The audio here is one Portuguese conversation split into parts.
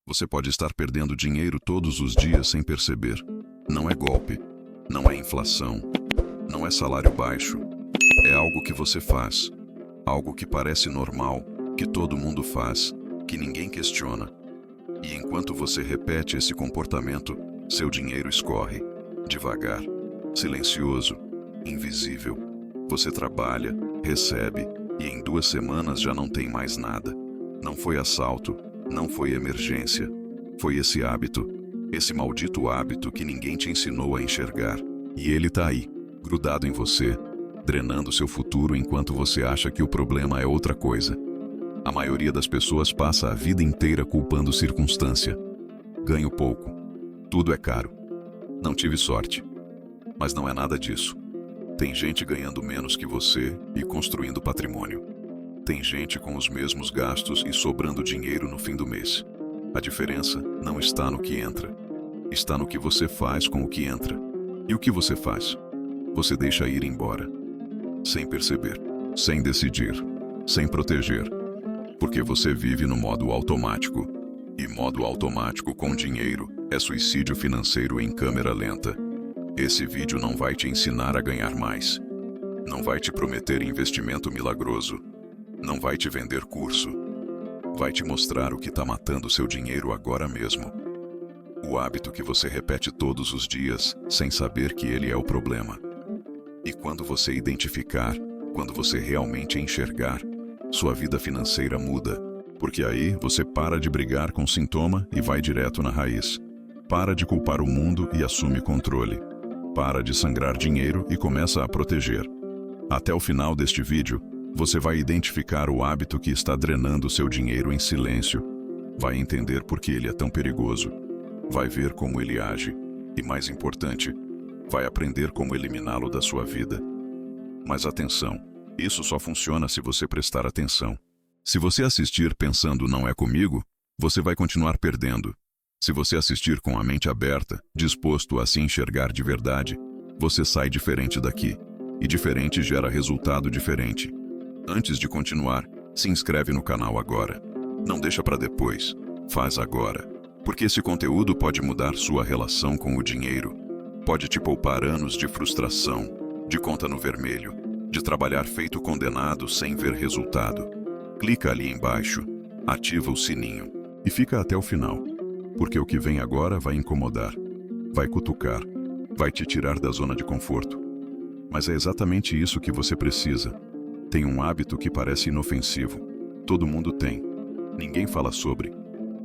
Você pode estar perdendo dinheiro todos os dias sem perceber. Não é golpe, não é inflação, não é salário baixo. É algo que você faz, algo que parece normal, que todo mundo faz, que ninguém questiona. E enquanto você repete esse comportamento, seu dinheiro escorre, devagar, silencioso, invisível. Você trabalha, recebe, e em 2 semanas já não tem mais nada. Não foi assalto, não foi emergência. Foi esse hábito, esse maldito hábito que ninguém te ensinou a enxergar. E ele tá aí, grudado em você, drenando seu futuro enquanto você acha que o problema é outra coisa. A maioria das pessoas passa a vida inteira culpando circunstância. Ganho pouco. Tudo é caro. Não tive sorte. Mas não é nada disso. Tem gente ganhando menos que você e construindo patrimônio. Tem gente com os mesmos gastos e sobrando dinheiro no fim do mês. A diferença não está no que entra. Está no que você faz com o que entra. E o que você faz? Você deixa ir embora. Sem perceber. Sem decidir. Sem proteger. Porque você vive no modo automático. E modo automático com dinheiro é suicídio financeiro em câmera lenta. Esse vídeo não vai te ensinar a ganhar mais. Não vai te prometer investimento milagroso. Não vai te vender curso. Vai te mostrar o que está matando seu dinheiro agora mesmo. O hábito que você repete todos os dias, sem saber que ele é o problema. E quando você identificar, quando você realmente enxergar, sua vida financeira muda. Porque aí você para de brigar com o sintoma e vai direto na raiz. Para de culpar o mundo e assume controle. Para de sangrar dinheiro e começa a proteger. Até o final deste vídeo, você vai identificar o hábito que está drenando seu dinheiro em silêncio. Vai entender por que ele é tão perigoso. Vai ver como ele age. E mais importante, vai aprender como eliminá-lo da sua vida. Mas atenção, isso só funciona se você prestar atenção. Se você assistir pensando não é comigo, você vai continuar perdendo. Se você assistir com a mente aberta, disposto a se enxergar de verdade, você sai diferente daqui. E diferente gera resultado diferente. Antes de continuar, se inscreve no canal agora. Não deixa para depois, faz agora. Porque esse conteúdo pode mudar sua relação com o dinheiro. Pode te poupar anos de frustração, de conta no vermelho, de trabalhar feito condenado sem ver resultado. Clica ali embaixo, ativa o sininho e fica até o final. Porque o que vem agora vai incomodar, vai cutucar, vai te tirar da zona de conforto. Mas é exatamente isso que você precisa. Tem um hábito que parece inofensivo. Todo mundo tem. Ninguém fala sobre.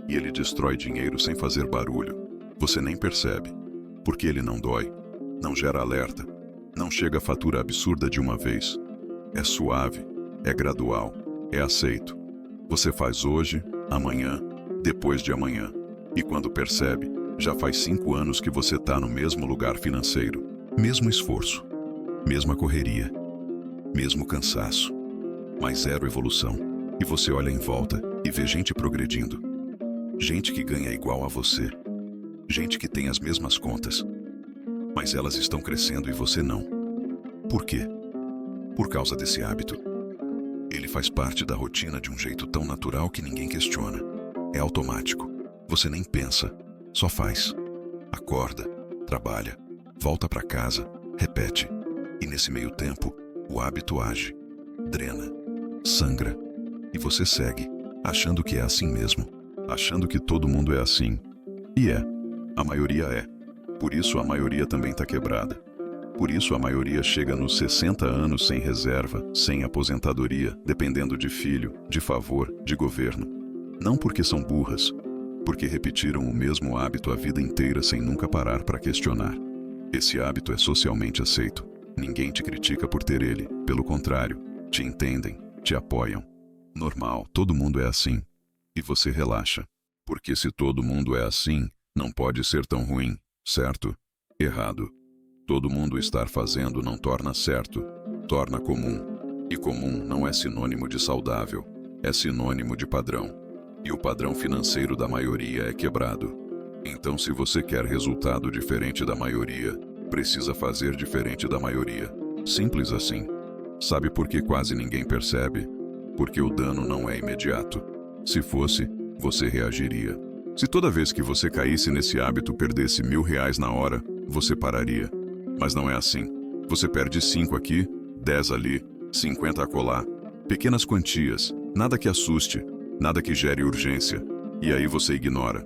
E ele destrói dinheiro sem fazer barulho. Você nem percebe. Porque ele não dói. Não gera alerta. Não chega a fatura absurda de uma vez. É suave. É gradual. É aceito. Você faz hoje, amanhã, depois de amanhã. E quando percebe, já faz 5 anos que você está no mesmo lugar financeiro. Mesmo esforço. Mesma correria. Mesmo cansaço, mas zero evolução. E você olha em volta e vê gente progredindo. Gente que ganha igual a você. Gente que tem as mesmas contas. Mas elas estão crescendo e você não. Por quê? Por causa desse hábito. Ele faz parte da rotina de um jeito tão natural que ninguém questiona. É automático. Você nem pensa, só faz. Acorda, trabalha, volta para casa, repete. E nesse meio tempo, o hábito age, drena, sangra, e você segue, achando que é assim mesmo, achando que todo mundo é assim. E é, a maioria é. Por isso a maioria também está quebrada. Por isso a maioria chega nos 60 anos sem reserva, sem aposentadoria, dependendo de filho, de favor, de governo. Não porque são burras, porque repetiram o mesmo hábito a vida inteira sem nunca parar para questionar. Esse hábito é socialmente aceito. Ninguém te critica por ter ele, pelo contrário, te entendem, te apoiam. Normal, todo mundo é assim. E você relaxa. Porque se todo mundo é assim, não pode ser tão ruim, certo? Errado. Todo mundo estar fazendo não torna certo, torna comum. E comum não é sinônimo de saudável, é sinônimo de padrão. E o padrão financeiro da maioria é quebrado. Então, se você quer resultado diferente da maioria, precisa fazer diferente da maioria. Simples assim. Sabe por que quase ninguém percebe? Porque o dano não é imediato. Se fosse, você reagiria. Se toda vez que você caísse nesse hábito perdesse R$ 1.000 na hora, você pararia. Mas não é assim. Você perde 5 aqui, 10 ali, 50 acolá. Pequenas quantias, nada que assuste, nada que gere urgência. E aí você ignora.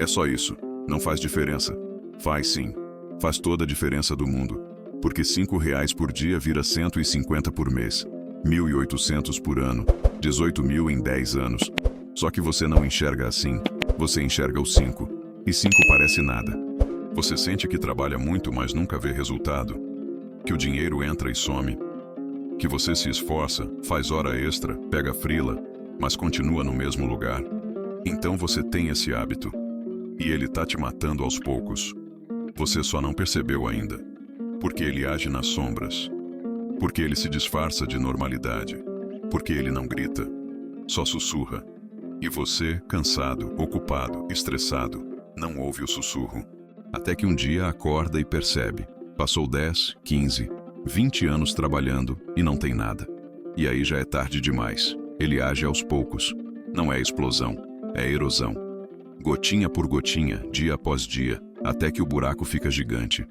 É só isso. Não faz diferença. Faz sim. Faz toda a diferença do mundo. Porque R$ 5 por dia vira 150 por mês. 1.800 por ano. 18.000 em 10 anos. Só que você não enxerga assim. Você enxerga os 5. E 5 parece nada. Você sente que trabalha muito, mas nunca vê resultado. Que o dinheiro entra e some. Que você se esforça, faz hora extra, pega frila, mas continua no mesmo lugar. Então você tem esse hábito. E ele tá te matando aos poucos. Você só não percebeu ainda. Porque ele age nas sombras. Porque ele se disfarça de normalidade. Porque ele não grita. Só sussurra. E você, cansado, ocupado, estressado, não ouve o sussurro. Até que um dia acorda e percebe. Passou 10, 15, 20 anos trabalhando e não tem nada. E aí já é tarde demais. Ele age aos poucos. Não é explosão, é erosão. Gotinha por gotinha, dia após dia, até que o buraco fica gigante.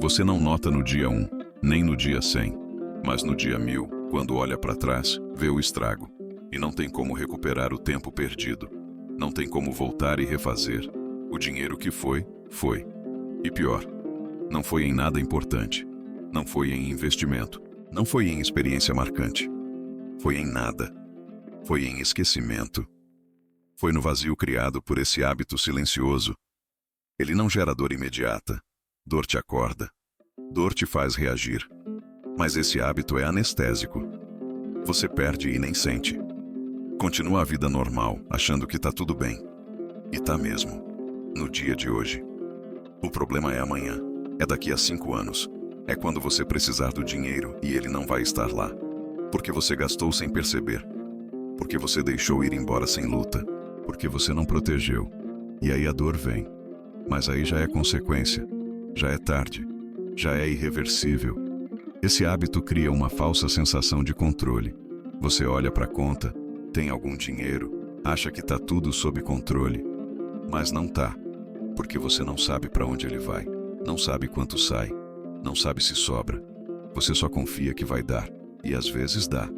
Você não nota no dia 1, nem no dia 100, mas no dia 1000, quando olha para trás, vê o estrago. E não tem como recuperar o tempo perdido. Não tem como voltar e refazer. O dinheiro que foi, foi. E pior, não foi em nada importante. Não foi em investimento. Não foi em experiência marcante. Foi em nada. Foi em esquecimento. Foi no vazio criado por esse hábito silencioso. Ele não gera dor imediata. Dor te acorda. Dor te faz reagir. Mas esse hábito é anestésico. Você perde e nem sente. Continua a vida normal, achando que tá tudo bem. E tá mesmo. No dia de hoje. O problema é amanhã. É daqui a 5 anos. É quando você precisar do dinheiro e ele não vai estar lá. Porque você gastou sem perceber. Porque você deixou ir embora sem luta. Porque você não protegeu. E aí a dor vem. Mas aí já é consequência. Já é tarde. Já é irreversível. Esse hábito cria uma falsa sensação de controle. Você olha para a conta, tem algum dinheiro, acha que tá tudo sob controle. Mas não tá. Porque você não sabe para onde ele vai. Não sabe quanto sai. Não sabe se sobra. Você só confia que vai dar. E às vezes dá.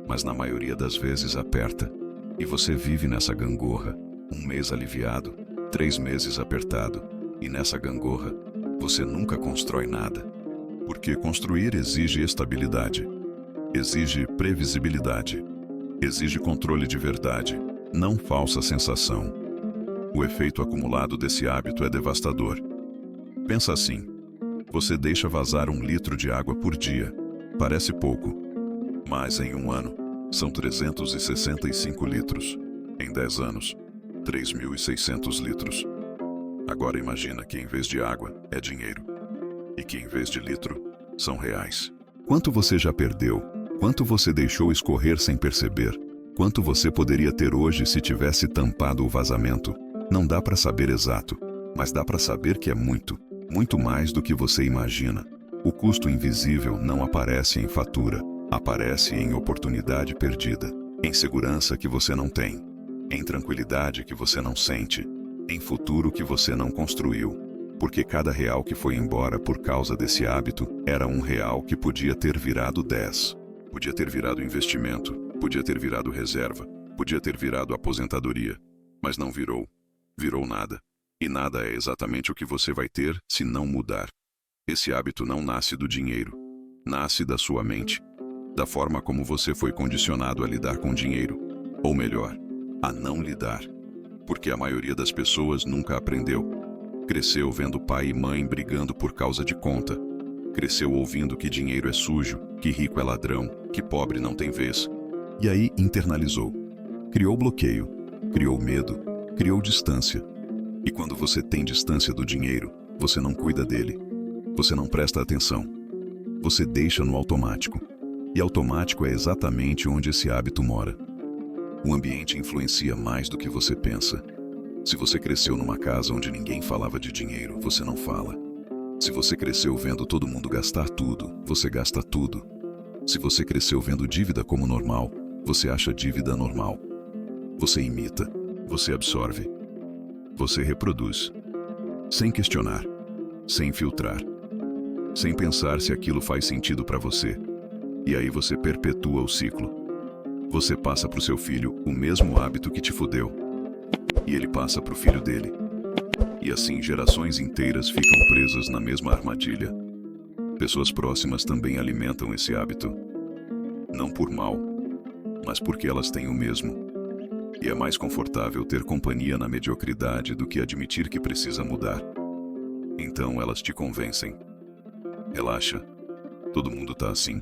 Mas na maioria das vezes aperta. E você vive nessa gangorra. 1 mês aliviado, 3 meses apertado. E nessa gangorra, você nunca constrói nada. Porque construir exige estabilidade. Exige previsibilidade. Exige controle de verdade, não falsa sensação. O efeito acumulado desse hábito é devastador. Pensa assim. Você deixa vazar 1 litro de água por dia. Parece pouco. Mas em 1 ano, são 365 litros. Em 10 anos, 3.600 litros. Agora imagina que em vez de água, é dinheiro. E que em vez de litro, são reais. Quanto você já perdeu? Quanto você deixou escorrer sem perceber? Quanto você poderia ter hoje se tivesse tampado o vazamento? Não dá para saber exato, mas dá para saber que é muito, muito mais do que você imagina. O custo invisível não aparece em fatura, aparece em oportunidade perdida, em segurança que você não tem, em tranquilidade que você não sente, em futuro que você não construiu. Porque cada real que foi embora por causa desse hábito era R$ 1 que podia ter virado 10. Podia ter virado investimento, podia ter virado reserva, podia ter virado aposentadoria. Mas não virou. Virou nada. E nada é exatamente o que você vai ter se não mudar. Esse hábito não nasce do dinheiro. Nasce da sua mente. Da forma como você foi condicionado a lidar com dinheiro. Ou melhor, a não lidar. Porque a maioria das pessoas nunca aprendeu. Cresceu vendo pai e mãe brigando por causa de conta. Cresceu ouvindo que dinheiro é sujo, que rico é ladrão, que pobre não tem vez. E aí internalizou. Criou bloqueio, criou medo, criou distância. E quando você tem distância do dinheiro, você não cuida dele. Você não presta atenção. Você deixa no automático. E automático é exatamente onde esse hábito mora. O ambiente influencia mais do que você pensa. Se você cresceu numa casa onde ninguém falava de dinheiro, você não fala. Se você cresceu vendo todo mundo gastar tudo, você gasta tudo. Se você cresceu vendo dívida como normal, você acha dívida normal. Você imita, você absorve. você reproduz. Sem questionar, sem filtrar, sem pensar se aquilo faz sentido para você. E aí você perpetua o ciclo. Você passa para o seu filho o mesmo hábito que te fudeu. E ele passa para o filho dele. E assim gerações inteiras ficam presas na mesma armadilha. Pessoas próximas também alimentam esse hábito. Não por mal, mas porque elas têm o mesmo. E é mais confortável ter companhia na mediocridade do que admitir que precisa mudar. Então elas te convencem. Relaxa, todo mundo tá assim.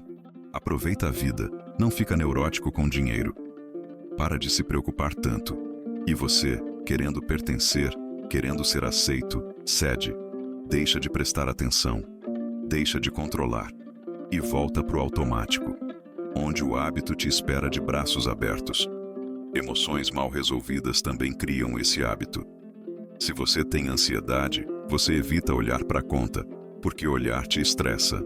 Aproveita a vida, não fica neurótico com dinheiro. Para de se preocupar tanto. E você, querendo pertencer, querendo ser aceito, cede. Deixa de prestar atenção. Deixa de controlar. E volta pro automático, onde o hábito te espera de braços abertos. Emoções mal resolvidas também criam esse hábito. Se você tem ansiedade, você evita olhar para a conta, porque olhar te estressa.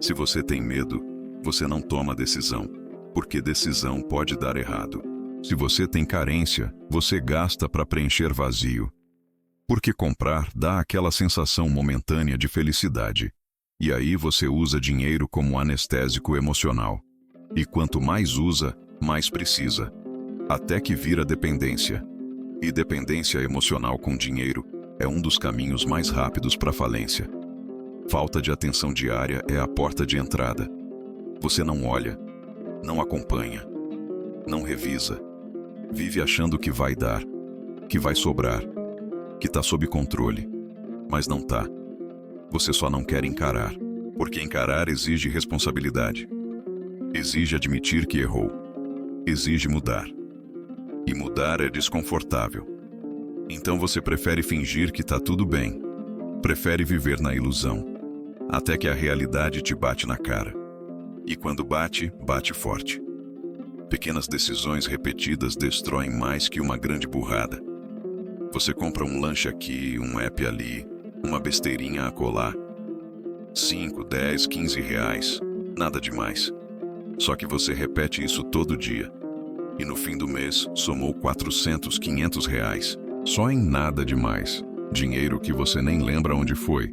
Se você tem medo, você não toma decisão, porque decisão pode dar errado. Se você tem carência, você gasta para preencher vazio. Porque comprar dá aquela sensação momentânea de felicidade. E aí você usa dinheiro como anestésico emocional. E quanto mais usa, mais precisa. Até que vira dependência. E dependência emocional com dinheiro é um dos caminhos mais rápidos para a falência. Falta de atenção diária é a porta de entrada. Você não olha, não acompanha, não revisa. Vive achando que vai dar, que vai sobrar, que está sob controle. Mas não tá. Você só não quer encarar, porque encarar exige responsabilidade. Exige admitir que errou. Exige mudar. E mudar é desconfortável. Então você prefere fingir que tá tudo bem. Prefere viver na ilusão. Até que a realidade te bate na cara. E quando bate, bate forte. Pequenas decisões repetidas destroem mais que uma grande burrada. Você compra um lanche aqui, um app ali, uma besteirinha acolá. 5, 10, 15 reais. Nada demais. Só que você repete isso todo dia. E no fim do mês, somou 400, 500 reais. Só em nada demais. Dinheiro que você nem lembra onde foi.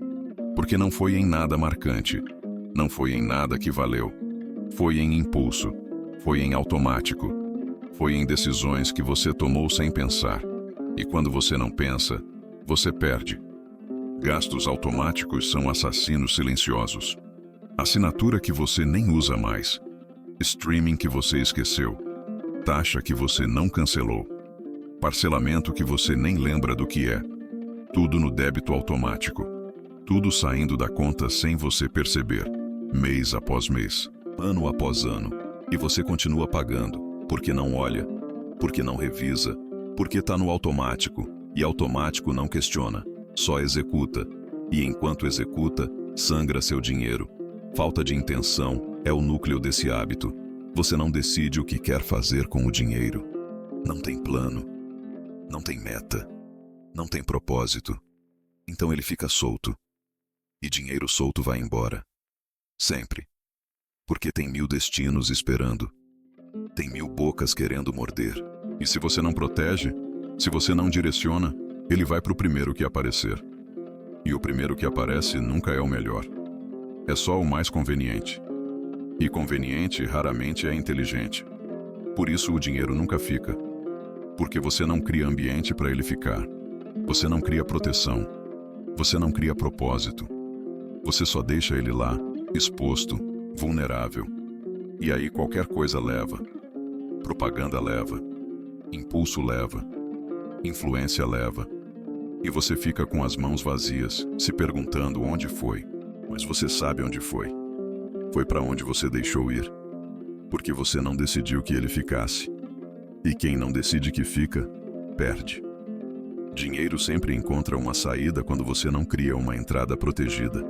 Porque não foi em nada marcante. Não foi em nada que valeu. Foi em impulso. Foi em automático. Foi em decisões que você tomou sem pensar. E quando você não pensa, você perde. Gastos automáticos são assassinos silenciosos. Assinatura que você nem usa mais. Streaming que você esqueceu. Taxa que você não cancelou. Parcelamento que você nem lembra do que é. Tudo no débito automático. Tudo saindo da conta sem você perceber. Mês após mês. Ano após ano. E você continua pagando. Porque não olha. Porque não revisa. Porque tá no automático. E automático não questiona. Só executa. E enquanto executa, sangra seu dinheiro. Falta de intenção é o núcleo desse hábito. Você não decide o que quer fazer com o dinheiro. Não tem plano. Não tem meta. Não tem propósito. Então ele fica solto. E dinheiro solto vai embora. Sempre. Porque tem 1000 destinos esperando. Tem 1000 bocas querendo morder. E se você não protege, se você não direciona, ele vai pro primeiro que aparecer. E o primeiro que aparece nunca é o melhor. É só o mais conveniente. E conveniente raramente é inteligente. Por isso o dinheiro nunca fica. Porque você não cria ambiente para ele ficar. Você não cria proteção. Você não cria propósito. Você só deixa ele lá, exposto, vulnerável. E aí qualquer coisa leva. Propaganda leva. Impulso leva. Influência leva. E você fica com as mãos vazias, se perguntando onde foi. Mas você sabe onde foi. Foi para onde você deixou ir. Porque você não decidiu que ele ficasse. E quem não decide que fica, perde. Dinheiro sempre encontra uma saída quando você não cria uma entrada protegida.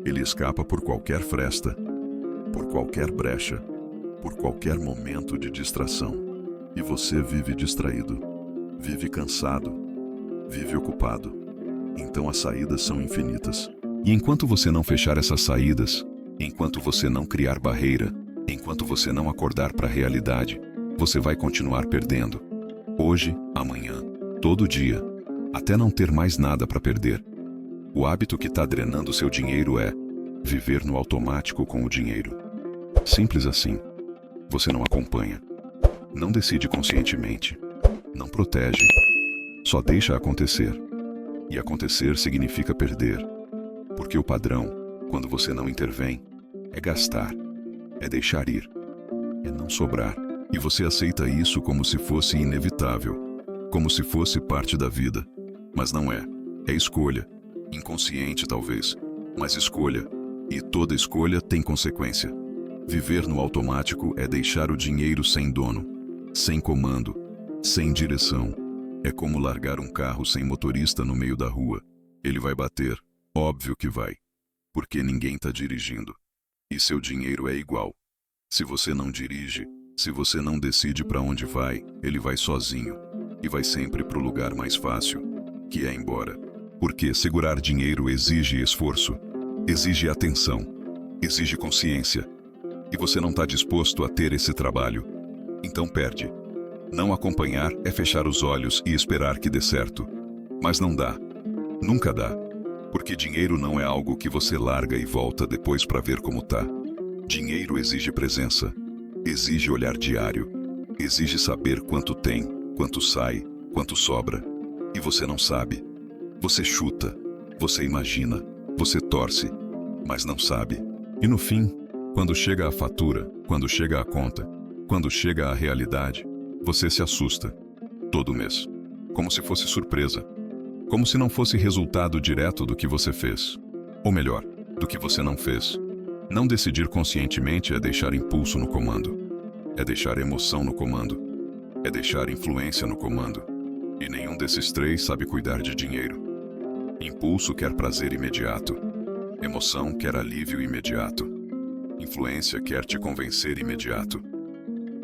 Ele escapa por qualquer fresta, por qualquer brecha, por qualquer momento de distração. E você vive distraído, vive cansado, vive ocupado. Então as saídas são infinitas. E enquanto você não fechar essas saídas, enquanto você não criar barreira, enquanto você não acordar para a realidade, você vai continuar perdendo. Hoje, amanhã, todo dia. até não ter mais nada para perder. O hábito que está drenando seu dinheiro é viver no automático com o dinheiro. Simples assim. Você não acompanha, não decide conscientemente, não protege, só deixa acontecer. E acontecer significa perder. Porque o padrão, quando você não intervém, é gastar, é deixar ir, é não sobrar. E você aceita isso como se fosse inevitável, como se fosse parte da vida. Mas não é. É escolha. Inconsciente talvez, mas escolha. E toda escolha tem consequência. Viver no automático é deixar o dinheiro sem dono, sem comando, sem direção. É como largar um carro sem motorista no meio da rua. Ele vai bater, óbvio que vai, porque ninguém está dirigindo. E seu dinheiro é igual. Se você não dirige, se você não decide para onde vai, ele vai sozinho. E vai sempre para o lugar mais fácil, que é embora. Porque segurar dinheiro exige esforço, exige atenção, exige consciência. E você não está disposto a ter esse trabalho. Então perde. Não acompanhar é fechar os olhos e esperar que dê certo. Mas não dá. Nunca dá. Porque dinheiro não é algo que você larga e volta depois para ver como tá. Dinheiro exige presença. Exige olhar diário. Exige saber quanto tem, quanto sai, quanto sobra. E você não sabe. Você chuta. Você imagina. Você torce. Mas não sabe. E no fim, quando chega a fatura, quando chega a conta, quando chega a realidade, você se assusta. Todo mês. Como se fosse surpresa. Como se não fosse resultado direto do que você fez. Ou melhor, do que você não fez. Não decidir conscientemente é deixar impulso no comando. É deixar emoção no comando. É deixar influência no comando. E nenhum desses três sabe cuidar de dinheiro. Impulso quer prazer imediato. Emoção quer alívio imediato. Influência quer te convencer imediato.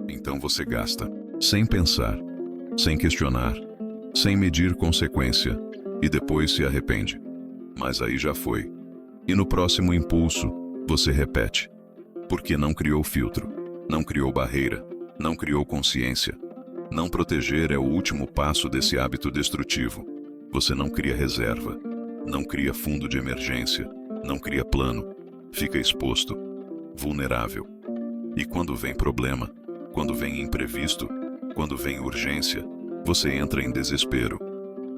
Então você gasta, sem pensar, sem questionar, sem medir consequência, e depois se arrepende. Mas aí já foi. E no próximo impulso, você repete. Porque não criou filtro, não criou barreira, não criou consciência. Não proteger é o último passo desse hábito destrutivo. Você não cria reserva, não cria fundo de emergência, não cria plano, fica exposto, vulnerável. E quando vem problema, quando vem imprevisto, quando vem urgência, você entra em desespero,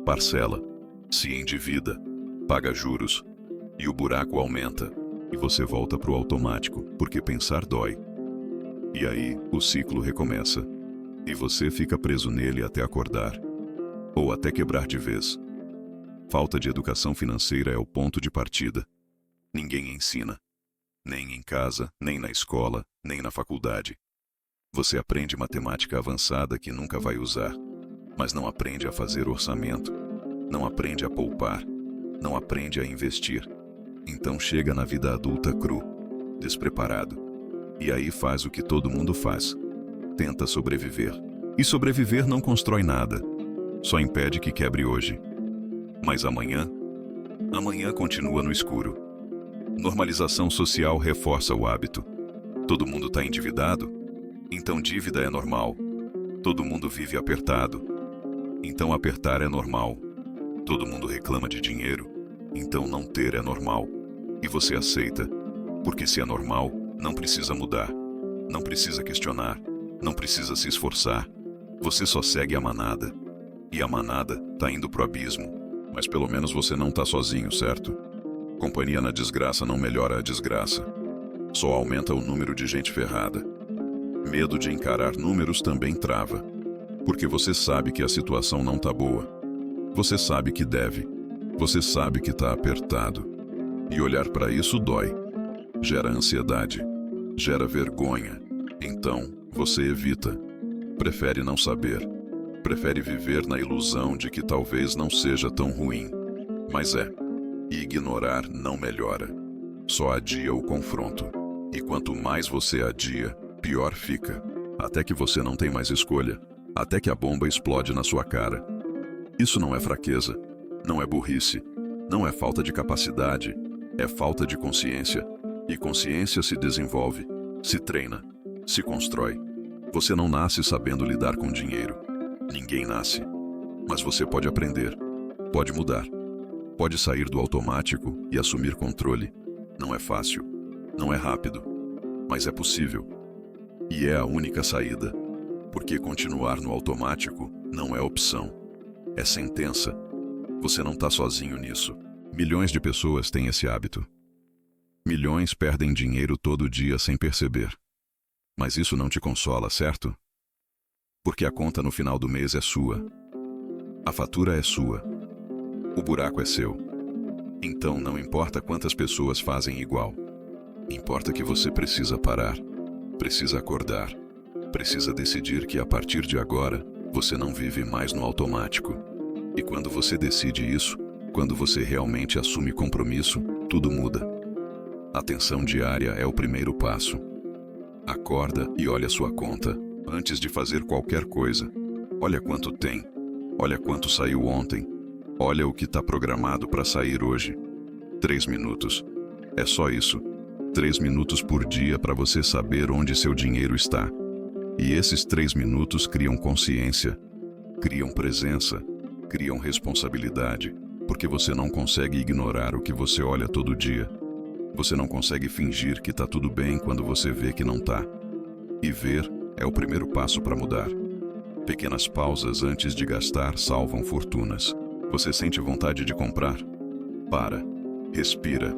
parcela, se endivida, paga juros, e o buraco aumenta, e você volta pro automático, porque pensar dói. E aí, o ciclo recomeça, e você fica preso nele até acordar, ou até quebrar de vez. Falta de educação financeira é o ponto de partida. Ninguém ensina, nem em casa, nem na escola, nem na faculdade. Você aprende matemática avançada que nunca vai usar, mas não aprende a fazer orçamento, não aprende a poupar, não aprende a investir. Então chega na vida adulta cru, despreparado. E aí faz o que todo mundo faz. Tenta sobreviver. E sobreviver não constrói nada, só impede que quebre hoje. Mas amanhã continua no escuro. Normalização social reforça o hábito. Todo mundo está endividado? Então dívida é normal. Todo mundo vive apertado. Então apertar é normal. Todo mundo reclama de dinheiro. Então não ter é normal. E você aceita. Porque se é normal, não precisa mudar. Não precisa questionar. Não precisa se esforçar. Você só segue a manada. E a manada tá indo pro abismo. Mas pelo menos você não tá sozinho, certo? Companhia na desgraça não melhora a desgraça. Só aumenta o número de gente ferrada. Medo de encarar números também trava. Porque você sabe que a situação não tá boa. Você sabe que deve. Você sabe que tá apertado. E olhar para isso dói. Gera ansiedade. Gera vergonha. Então, você evita. Prefere não saber. Prefere viver na ilusão de que talvez não seja tão ruim. Mas é. E ignorar não melhora. Só adia o confronto. E quanto mais você adia, pior fica. Até que você não tem mais escolha. Até que a bomba explode na sua cara. Isso não é fraqueza. Não é burrice. Não é falta de capacidade. É falta de consciência. E consciência se desenvolve, se treina, se constrói. Você não nasce sabendo lidar com dinheiro. Ninguém nasce. Mas você pode aprender. Pode mudar. Pode sair do automático e assumir controle. Não é fácil. Não é rápido. Mas é possível. E é a única saída. Porque continuar no automático não é opção. É sentença. Você não está sozinho nisso. Milhões de pessoas têm esse hábito. Milhões perdem dinheiro todo dia sem perceber. Mas isso não te consola, certo? Porque a conta no final do mês é sua. A fatura é sua. O buraco é seu. Então não importa quantas pessoas fazem igual. Importa que você precisa parar. Precisa acordar. Precisa decidir que a partir de agora, você não vive mais no automático. E quando você decide isso, quando você realmente assume compromisso, tudo muda. Atenção diária é o primeiro passo. Acorda e olha sua conta, antes de fazer qualquer coisa. Olha quanto tem. Olha quanto saiu ontem. Olha o que está programado para sair hoje. 3 minutos. É só isso. 3 minutos por dia para você saber onde seu dinheiro está. E esses 3 minutos criam consciência, criam presença, criam responsabilidade, porque você não consegue ignorar o que você olha todo dia. Você não consegue fingir que está tudo bem quando você vê que não está. E ver é o primeiro passo para mudar. Pequenas pausas antes de gastar salvam fortunas. Você sente vontade de comprar? Para. Respira.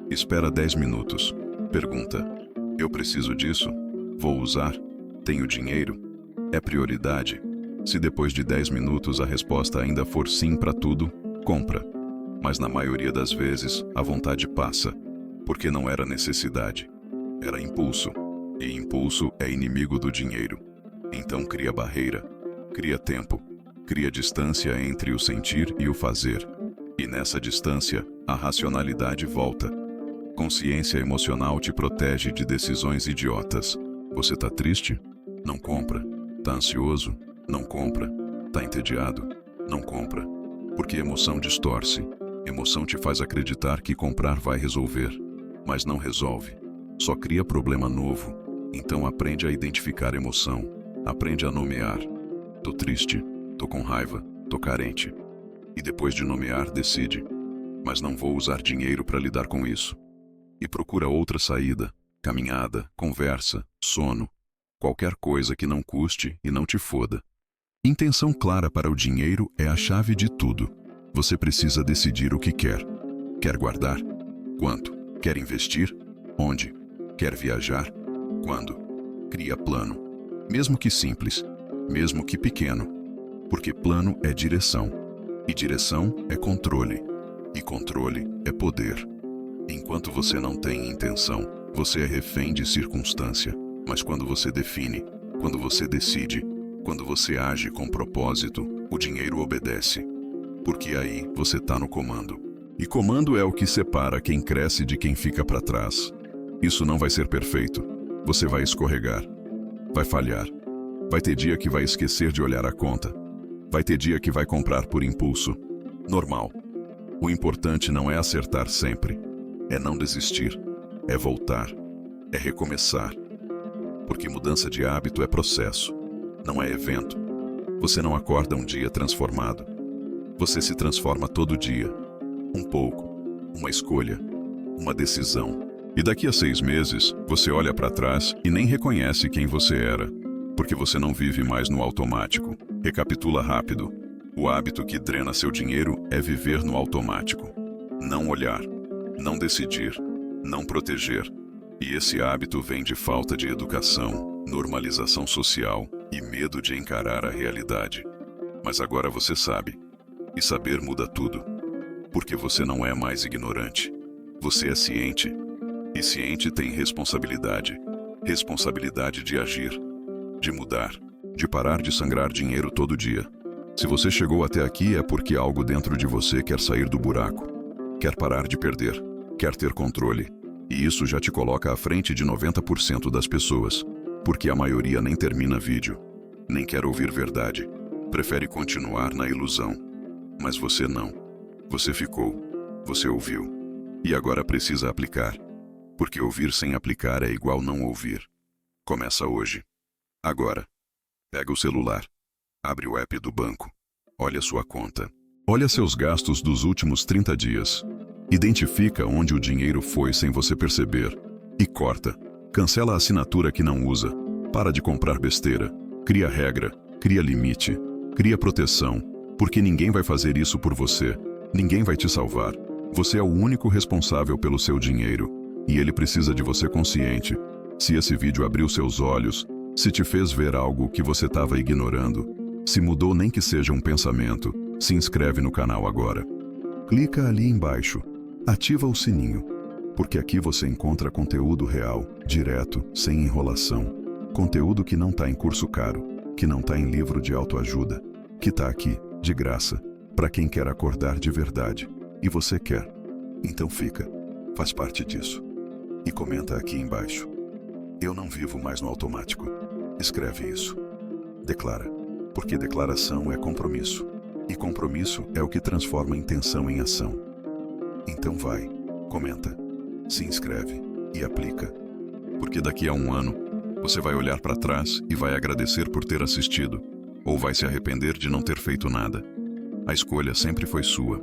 Espera 10 minutos. Pergunta: eu preciso disso? Vou usar? Tenho dinheiro? É prioridade? Se depois de 10 minutos a resposta ainda for sim para tudo, compra. Mas na maioria das vezes, a vontade passa. Porque não era necessidade. Era impulso. E impulso é inimigo do dinheiro. Então cria barreira. Cria tempo. Cria distância entre o sentir e o fazer. E nessa distância, a racionalidade volta. Consciência emocional te protege de decisões idiotas. Você tá triste? Não compra. Tá ansioso? Não compra. Tá entediado? Não compra. Porque emoção distorce. Emoção te faz acreditar que comprar vai resolver. Mas não resolve. Só cria problema novo. Então aprende a identificar emoção. Aprende a nomear. Tô triste. Tô com raiva. Tô carente. E depois de nomear, decide. Mas não vou usar dinheiro para lidar com isso. E procura outra saída. Caminhada, conversa, sono. Qualquer coisa que não custe e não te foda. Intenção clara para o dinheiro é a chave de tudo. Você precisa decidir o que quer. Quer guardar? Quanto? Quer investir? Onde? Quer viajar? Quando? Cria plano. Mesmo que simples, mesmo que pequeno. Porque plano é direção. E direção é controle. E controle é poder. Enquanto você não tem intenção, você é refém de circunstância. Mas quando você define, quando você decide, quando você age com propósito, o dinheiro obedece. Porque aí você tá no comando. E comando é o que separa quem cresce de quem fica para trás. Isso não vai ser perfeito. Você vai escorregar. Vai falhar. Vai ter dia que vai esquecer de olhar a conta. Vai ter dia que vai comprar por impulso. Normal. O importante não é acertar sempre. É não desistir. É voltar. É recomeçar. Porque mudança de hábito é processo. Não é evento. Você não acorda um dia transformado. Você se transforma todo dia. Um pouco. Uma escolha. Uma decisão. E daqui a 6 meses, você olha para trás e nem reconhece quem você era. Porque você não vive mais no automático. Recapitula rápido. O hábito que drena seu dinheiro é viver no automático. Não olhar. Não decidir. Não proteger. E esse hábito vem de falta de educação, normalização social e medo de encarar a realidade. Mas agora você sabe. E saber muda tudo. Porque você não é mais ignorante. Você é ciente. E ciente tem responsabilidade. Responsabilidade de agir. De mudar. De parar de sangrar dinheiro todo dia. Se você chegou até aqui é porque algo dentro de você quer sair do buraco. Quer parar de perder. Quer ter controle. E isso já te coloca à frente de 90% das pessoas. Porque a maioria nem termina vídeo. Nem quer ouvir verdade. Prefere continuar na ilusão. Mas você não. Você ficou. Você ouviu. E agora precisa aplicar. Porque ouvir sem aplicar é igual não ouvir. Começa hoje. Agora. Pega o celular. Abre o app do banco. Olha sua conta. Olha seus gastos dos últimos 30 dias. Identifica onde o dinheiro foi sem você perceber. E corta. Cancela a assinatura que não usa. Para de comprar besteira. Cria regra. Cria limite. Cria proteção. Porque ninguém vai fazer isso por você. Ninguém vai te salvar. Você é o único responsável pelo seu dinheiro. E ele precisa de você consciente. Se esse vídeo abriu seus olhos, se te fez ver algo que você estava ignorando, se mudou nem que seja um pensamento, se inscreve no canal agora. Clica ali embaixo. Ativa o sininho. Porque aqui você encontra conteúdo real, direto, sem enrolação. Conteúdo que não está em curso caro, que não está em livro de autoajuda, que está aqui, de graça, para quem quer acordar de verdade. E você quer. Então fica. Faz parte disso. E comenta aqui embaixo. Eu não vivo mais no automático. Escreve isso. Declara. Porque declaração é compromisso. E compromisso é o que transforma intenção em ação. Então vai, comenta, se inscreve e aplica. Porque daqui a um ano, você vai olhar para trás e vai agradecer por ter assistido, ou vai se arrepender de não ter feito nada. A escolha sempre foi sua.